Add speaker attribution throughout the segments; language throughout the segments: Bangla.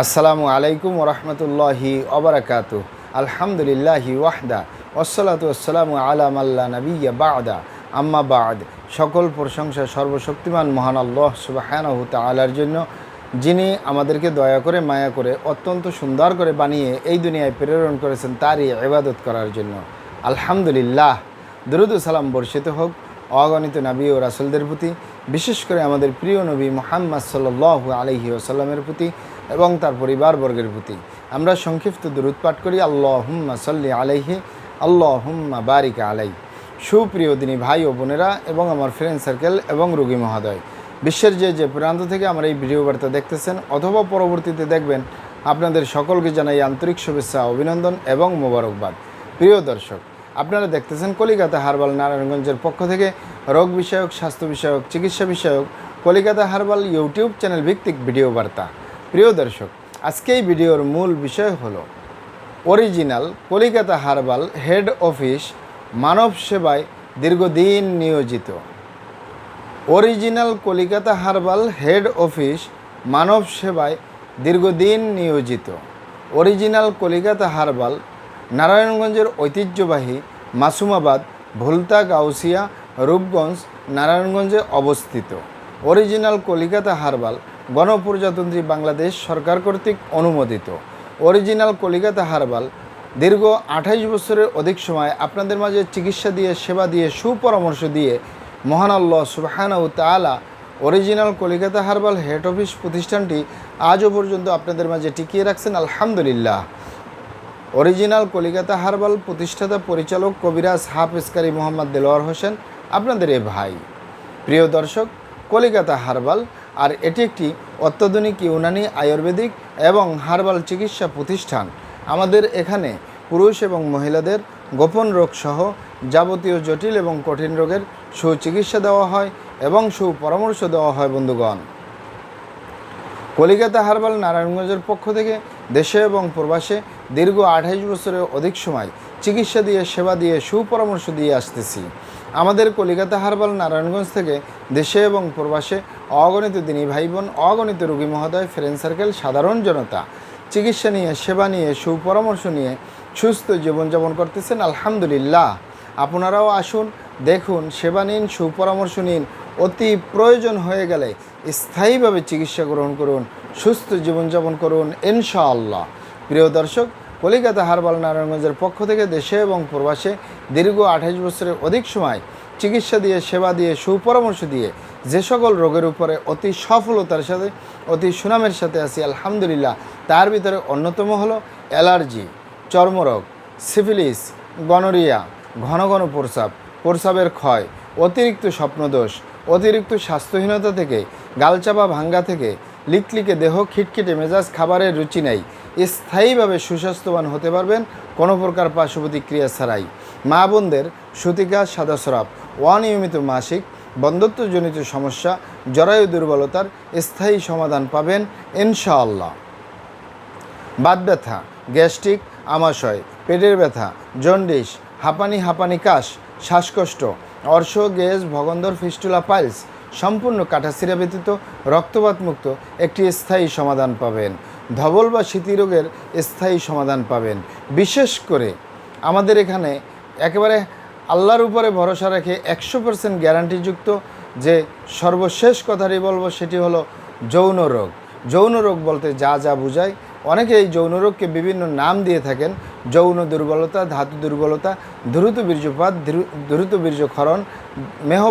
Speaker 1: আসসালামু আলাইকুম ওরহমতুল্লাহি ওবরাকাতু। আলহামদুলিল্লাহি ওয়াহদা ওয়াসসালাতু ওয়াসসালামু আলা মাল্লা নাবিয়্যা বা'দা আম্মা বা'দ। সকল প্রশংসা সর্বশক্তিমান মহান আল্লাহ সুবহানাহু তাআলার জন্য, যিনি আমাদেরকে দয়া করে মায়া করে অত্যন্ত সুন্দর করে বানিয়ে এই দুনিয়ায় প্রেরণ করেছেন তারই ইবাদত করার জন্য। আলহামদুলিল্লাহ। দরুদ ও সালাম বর্ষিত হোক অগণিত নবী ও রাসূলদের প্রতি, বিশেষ করে আমাদের প্রিয় নবী মুহাম্মদ সাল্লাল্লাহু আলাইহি ওয়াসাল্লামের প্রতি এবং তার পরিবারবর্গের প্রতি। আমরা সংক্ষিপ্ত দরুদ পাঠ করি, আল্লাহুম্মা সাল্লি আলাইহি আল্লাহুম্মা বারিক আলাই। সুপ্রিয় দিনী ভাই ও বোনেরা এবং আমার ফ্রেন্ড সার্কেল এবং রোগী মহোদয়, বিশ্বের যে প্রান্ত থেকে আমার এই ভিডিও বার্তা দেখতেছেন অথবা পরবর্তীতে দেখবেন, আপনাদের সকলকে জানাই আন্তরিক শুভেচ্ছা, অভিনন্দন এবং মোবারকবাদ। প্রিয় দর্শক, আপনারা দেখতেছেন কলিকাতা হার্বাল নারায়ণগঞ্জের পক্ষ থেকে রোগ বিষয়ক, স্বাস্থ্য বিষয়ক, চিকিৎসা বিষয়ক কলিকাতা হার্বাল ইউটিউব চ্যানেল ভিত্তিক ভিডিও বার্তা। প্রিয় দর্শক, আজকে এই ভিডিওর মূল বিষয় হলো original Calcutta herbal head office মানব সেবায় দীর্ঘদিন নিয়োজিত। Original Calcutta herbal head office মানব সেবায় দীর্ঘদিন নিয়োজিত। অরিজিনাল কলিকাতা হার্বাল নারায়ণগঞ্জের ঐতিহ্যবাহী মাসুমাবাদ, ভুলতা, গাউসিয়া, রূপগঞ্জ, নারায়ণগঞ্জে অবস্থিত। অরিজিনাল কলিকাতা হার্বাল গণপ্রজাতন্ত্রী বাংলাদেশ সরকার কর্তৃক অনুমোদিত। অরিজিনাল কলিকাতা হার্বাল দীর্ঘ 28 বছরের অধিক সময় আপনাদের মাঝে চিকিৎসা দিয়ে, সেবা দিয়ে, সুপরামর্শ দিয়ে মহান আল্লাহ সুবহানাহু তাআলা original Calcutta herbal head office প্রতিষ্ঠানটি আজও পর্যন্ত আপনাদের মাঝে টিকিয়ে রাখছেন। আলহামদুলিল্লাহ। অরিজিনাল কলিকাতা হার্বাল প্রতিষ্ঠাতা পরিচালক কবিরাজ হাফেজকারী মোহাম্মদ দেলোয়ার হোসেন, আপনাদের এ ভাই। প্রিয় দর্শক, কলিকাতা হার্বাল আর এটি একটি অত্যাধুনিক ইউনানি, আয়ুর্বেদিক এবং হার্বাল চিকিৎসা প্রতিষ্ঠান। আমাদের এখানে পুরুষ এবং মহিলাদের গোপন রোগ সহ যাবতীয় জটিল এবং কঠিন রোগের সুচিকিৎসা দেওয়া হয় এবং সুপরামর্শ দেওয়া হয়। বন্ধুগণ, কলিকাতা হার্বাল নারায়ণগঞ্জের পক্ষ থেকে দেশে এবং প্রবাসে দীর্ঘ 28 বছরের অধিক সময় চিকিৎসা দিয়ে, সেবা দিয়ে, সুপরামর্শ দিয়ে আসতেছি। আমাদের কলিকাতা হার্বাল নারায়ণগঞ্জ থেকে দেশে এবং প্রবাসে অগণিত দিনী ভাই বোন, অগণিত রোগী মহোদয়, ফ্রেন্ড সার্কেল, সাধারণ জনতা চিকিৎসা নিয়ে, সেবা নিয়ে, সুপরামর্শ নিয়ে সুস্থ জীবনযাপন করতেছেন। আলহামদুলিল্লাহ। আপনারাও আসুন, দেখুন, সেবা নিন, সুপরামর্শ নিন। অতি প্রয়োজন হয়ে গেলে স্থায়ীভাবে চিকিৎসা গ্রহণ করুন, সুস্থ জীবনযাপন করুন ইনশাআল্লাহ। প্রিয় দর্শক, কলিকাতা হার্বাল নারায়ণগঞ্জের পক্ষ থেকে দেশে এবং প্রবাসে দীর্ঘ 28 বছরের অধিক সময় চিকিৎসা দিয়ে, সেবা দিয়ে, সুপরামর্শ দিয়ে যে সকল রোগের উপরে অতি সফলতার সাথে, অতি সুনামের সাথে আছি আলহামদুলিল্লাহ, তার ভিতরে অন্যতম হলো অ্যালার্জি, চর্মরোগ, সিফিলিস, গনোরিয়া, ঘন ঘন প্রস্রাবের ক্ষয়, অতিরিক্ত স্বপ্নদোষ, অতিরিক্ত স্বাস্থ্যহীনতা থেকে, গালচাপা ভাঙ্গা থেকে, লিকলিকে দেহ, খিটখিটে মেজাজ, খাবারের রুচি নেই, স্থায়ীভাবে সুস্বাস্থ্যবান হতে পারবেন কোনো প্রকার পার্শ্ব প্রতিক্রিয়া ছাড়াই। মা বোনদের সূতিকা, সাদাস্রাব, অনিয়মিত মাসিক, বন্ধ্যত্বজনিত সমস্যা, জরায়ু দুর্বলতার স্থায়ী সমাধান পাবেন ইনশাআল্লাহ। বাত ব্যথা, গ্যাস্ট্রিক, আমাশয়, পেটের ব্যথা, জন্ডিস, হাঁপানি কাশ, শ্বাসকষ্ট, অর্শ, গ্যাস, ভগন্দর, ফিস্টুলা, পাইলস সম্পূর্ণ কাটাছিঁড়া ব্যতীত রক্তপাত মুক্ত একটি স্থায়ী সমাধান পাবেন। ধবল বা স্মৃতি রোগের স্থায়ী সমাধান পাবেন। বিশেষ করে আমাদের এখানে একেবারে আল্লাহর উপরে ভরসা রেখে 100% গ্যারান্টিযুক্ত যে সর্বশেষ কথাটি বলবো সেটি হলো যৌন রোগ। যৌন রোগ বলতে যা বোঝায়, অনেকে এই যৌন রোগকে বিভিন্ন নাম দিয়ে থাকেন। যৌন দুর্বলতা, ধাতু দুর্বলতা, দ্রুত বীর্যপাত, দ্রুত বীর্যক্ষরণ, মেহ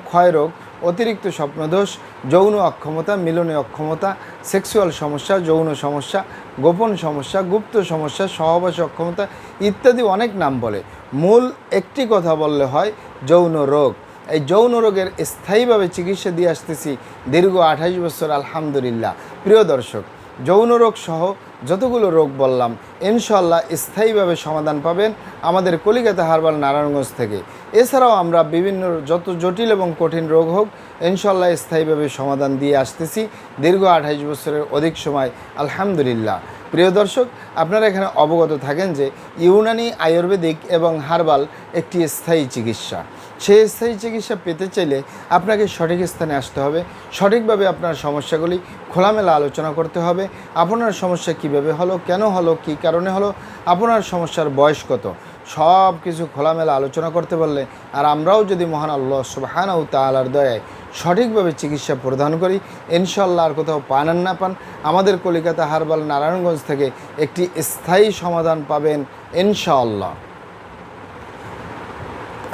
Speaker 1: ক্ষয় রোগ, অতিরিক্ত স্বপ্নদোষ, যৌন অক্ষমতা, মিলনে অক্ষমতা, সেক্সুয়াল সমস্যা, যৌন সমস্যা, গোপন সমস্যা, গুপ্ত সমস্যা, সহবাস অক্ষমতা ইত্যাদি অনেক নাম বলে। মূল একটি কথা বললে হয় যৌন রোগ। এই যৌন রোগের স্থায়ীভাবে চিকিৎসা দিয়ে আসতেছি দীর্ঘ 28 বছর আলহামদুলিল্লাহ। প্রিয় দর্শক, যৌন রোগ সহ যতগুলো রোগ বললাম ইনশাআল্লাহ স্থায়ীভাবে সমাধান পাবেন আমাদের কলিকাতা হার্বাল নারায়ণগঞ্জ থেকে। এছাড়াও আমরা বিভিন্ন যত জটিল এবং কঠিন রোগ হোক ইনশাআল্লাহ স্থায়ীভাবে সমাধান দিয়ে আসতেছি দীর্ঘ 28 বছরের অধিক সময় আলহামদুলিল্লাহ। প্রিয় দর্শক, আপনারা এখানে অবগত থাকেন যে ইউনানি, আয়ুর্বেদিক এবং হার্বাল একটি স্থায়ী চিকিৎসা। সেই স্থায়ী চিকিৎসা পেতে চাইলে আপনাকে সঠিক স্থানে আসতে হবে, সঠিকভাবে আপনার সমস্যাগুলি খোলামেলা আলোচনা করতে হবে। আপনার সমস্যা কিভাবে হলো, কেন হলো, কী কারণে হলো, আপনার সমস্যার বয়স কত, সব কিছু খোলামেলা আলোচনা করতে পারলে আর আমরাও যদি মহান আল্লাহ সুবহানাহু ওয়া তাআলার দয়ায় সঠিকভাবে চিকিৎসা প্রদান করি ইনশাআল্লাহ আর কোথাও পান আর না পান আমাদের কলিকাতা হার্বাল নারায়ণগঞ্জ থেকে একটি স্থায়ী সমাধান পাবেন ইনশাআল্লাহ।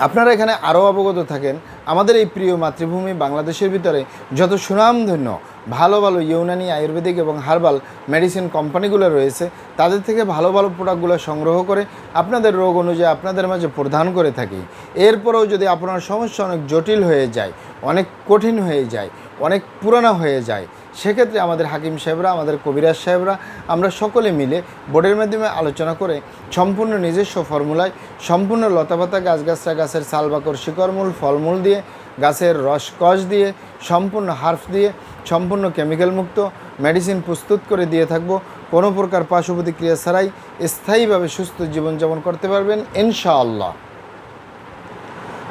Speaker 1: আপনারা এখানে আরও অবগত থাকেন আমাদের এই প্রিয় মাতৃভূমি বাংলাদেশের ভিতরে যত সুনামধন্য ভালো ভালো ইউনানি, আয়ুর্বেদিক এবং হার্বাল মেডিসিন কোম্পানিগুলো রয়েছে তাদের থেকে ভালো ভালো প্রোডাক্টগুলো সংগ্রহ করে আপনাদের রোগ অনুযায়ী আপনাদের মাঝে প্রদান করে থাকি। এরপরেও যদি আপনার সমস্যা অনেক জটিল হয়ে যায়, অনেক কঠিন হয়ে যায়, অনেক পুরানো হয়ে যায়, সেক্ষেত্রে আমাদের হাকিম সাহেবরা, আমাদের কবিরাজ সাহেবরা আমরা সকলে মিলে বোর্ডের মাধ্যমে আলোচনা করে সম্পূর্ণ নিজস্ব ফর্মুলায় সম্পূর্ণ লতাপাতা, গাছগাছরা, গাছের ছাল, বাকড়, শিকড়মূল, ফলমূল দিয়ে, গাছের রসকস দিয়ে, সম্পূর্ণ হার্ফ দিয়ে, সম্পূর্ণ কেমিক্যাল মুক্ত মেডিসিন প্রস্তুত করে দিয়ে থাকবো। কোনো প্রকার পার্শ্ব প্রতিক্রিয়া ছাড়াই স্থায়ীভাবে সুস্থ জীবনযাপন করতে পারবেন ইনশাআল্লাহ।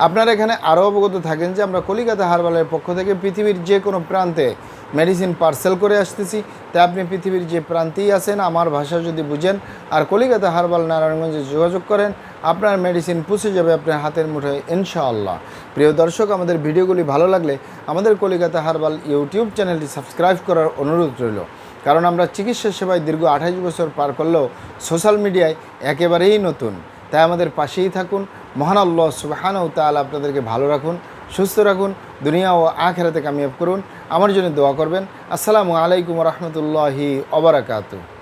Speaker 1: আপনারা এখানে আরও অবগত থাকেন যে আমরা কলিকাতা হার্বালের পক্ষ থেকে পৃথিবীর যে কোনো প্রান্তে মেডিসিন পার্সেল করে আসতেছি। তাই আপনি পৃথিবীর যে প্রান্তেই আছেন আমার ভাষা যদি বুঝেন আর কলিকাতা হার্বাল নারায়ণগঞ্জে যোগাযোগ করেন আপনার মেডিসিন পৌঁছে যাবে আপনার হাতের মুঠোয় ইনশাআল্লাহ। প্রিয় দর্শক, আমাদের ভিডিওগুলি ভালো লাগলে আমাদের কলিকাতা হার্বাল ইউটিউব চ্যানেলটি সাবস্ক্রাইব করার অনুরোধ রইল। কারণ আমরা চিকিৎসা সেবায় দীর্ঘ 28 বছর পার করলেও সোশ্যাল মিডিয়ায় একেবারেই নতুন। তাই আমাদের পাশেই থাকুন। মহান আল্লাহ সুবহানাহু ওয়া তাআলা আপনাদেরকে ভালো রাখুন, সুস্থ রাখুন, দুনিয়া ও আখিরাতে কামিয়াব করুন। আমার জন্য দোয়া করবেন। আসসালামু আলাইকুম ওয়া রাহমাতুল্লাহি ওয়া বারাকাতুহু।